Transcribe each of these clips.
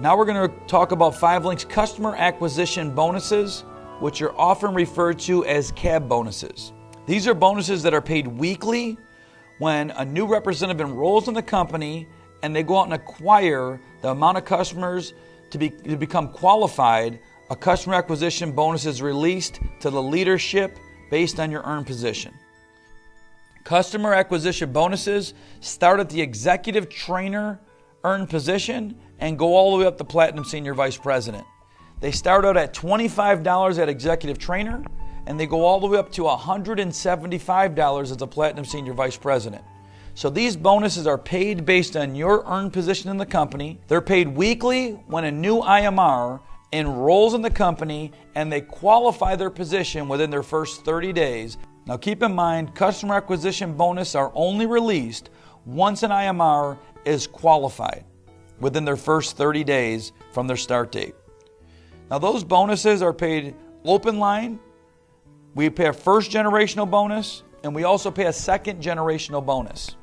Now we're going to talk about 5LINK's customer acquisition bonuses, which are often referred to as CAB bonuses. These are bonuses that are paid weekly when a new representative enrolls in the company and they go out and acquire the amount of customers to become qualified. A customer acquisition bonus is released to the leadership based on your earned position. Customer acquisition bonuses start at the executive trainer earned position and go all the way up to Platinum Senior Vice President. They start out at $25 at executive trainer and they go all the way up to $175 as a Platinum Senior Vice President. So these bonuses are paid based on your earned position in the company. They're paid weekly when a new IMR enrolls in the company and they qualify their position within their first 30 days. Now keep in mind, customer acquisition bonuses are only released once an IMR is qualified within their first 30 days from their start date. Now those bonuses are paid open line. We pay a first generational bonus and we also pay a second generational bonus.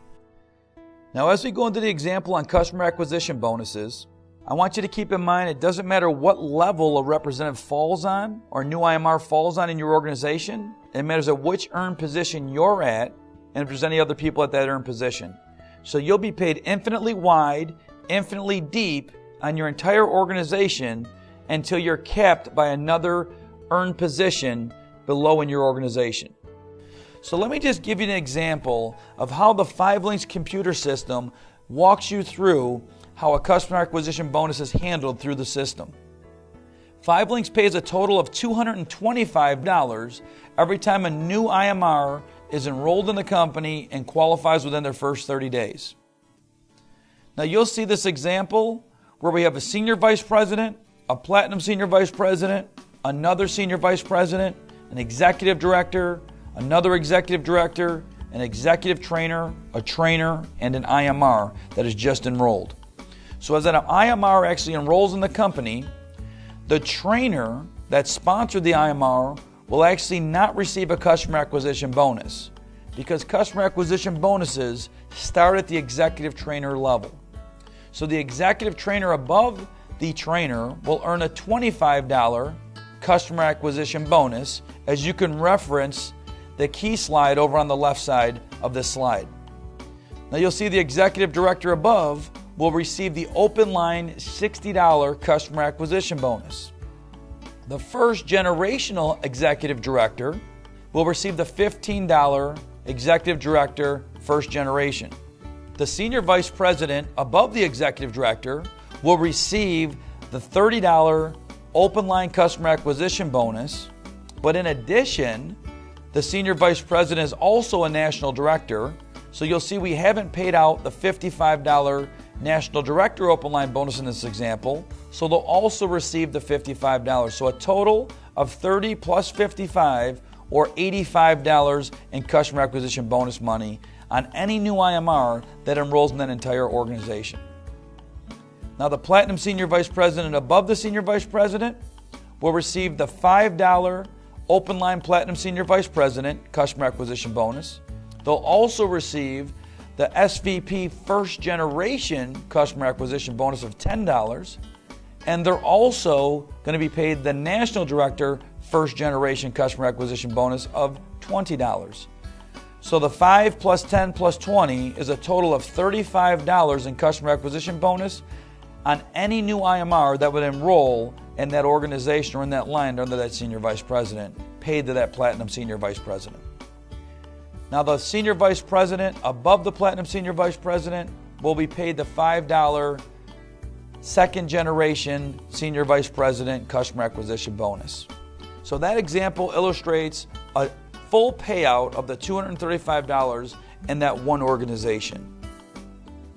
Now as we go into the example on customer acquisition bonuses, I want you to keep in mind it doesn't matter what level a representative falls on or new IMR falls on in your organization. It matters at which earned position you're at and if there's any other people at that earned position. So you'll be paid infinitely wide, infinitely deep on your entire organization until you're capped by another earned position below in your organization. So let me just give you an example of how the 5LINK's computer system walks you through how a customer acquisition bonus is handled through the system. 5LINK's pays a total of $225 every time a new IMR is enrolled in the company and qualifies within their first 30 days. Now you'll see this example where we have a senior vice president, a platinum senior vice president, another senior vice president, an executive director, another executive director, an executive trainer, a trainer, and an IMR that is just enrolled. So as an IMR actually enrolls in the company, the trainer that sponsored the IMR will actually not receive a customer acquisition bonus because customer acquisition bonuses start at the executive trainer level. So the executive trainer above the trainer will earn a $25 customer acquisition bonus, as you can reference the key slide over on the left side of this slide. Now you'll see the executive director above will receive the open line $60 customer acquisition bonus. The first generational executive director will receive the $15 executive director first generation. The senior vice president above the executive director will receive the $30 open line customer acquisition bonus, but in addition, the senior vice president is also a national director, so you'll see we haven't paid out the $55 national director open line bonus in this example, so they'll also receive the $55. So a total of $30 plus $55 or $85 in customer acquisition bonus money on any new IMR that enrolls in that entire organization. Now the platinum senior vice president above the senior vice president will receive the $5 open line platinum senior vice president customer acquisition bonus. They'll also receive the SVP first generation customer acquisition bonus of $10, and they're also going to be paid the national director first generation customer acquisition bonus of $20. So the 5 plus 10 plus 20 is a total of $35 in customer acquisition bonus on any new IMR that would enroll in that organization or in that line under that senior vice president, paid to that platinum senior vice president. Now the senior vice president above the platinum senior vice president will be paid the $5 second generation senior vice president customer acquisition bonus. So that example illustrates a full payout of the $235 in that one organization.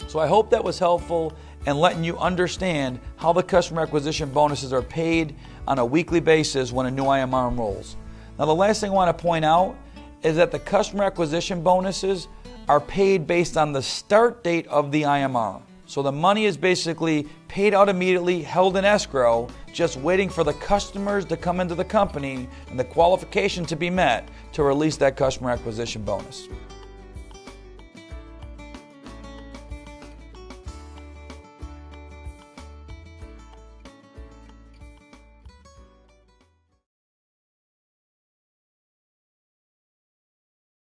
So I hope that was helpful in letting you understand how the customer acquisition bonuses are paid on a weekly basis when a new IMR enrolls. Now the last thing I want to point out is that the customer acquisition bonuses are paid based on the start date of the IMR. So the money is basically paid out immediately, held in escrow, just waiting for the customers to come into the company and the qualification to be met to release that customer acquisition bonus.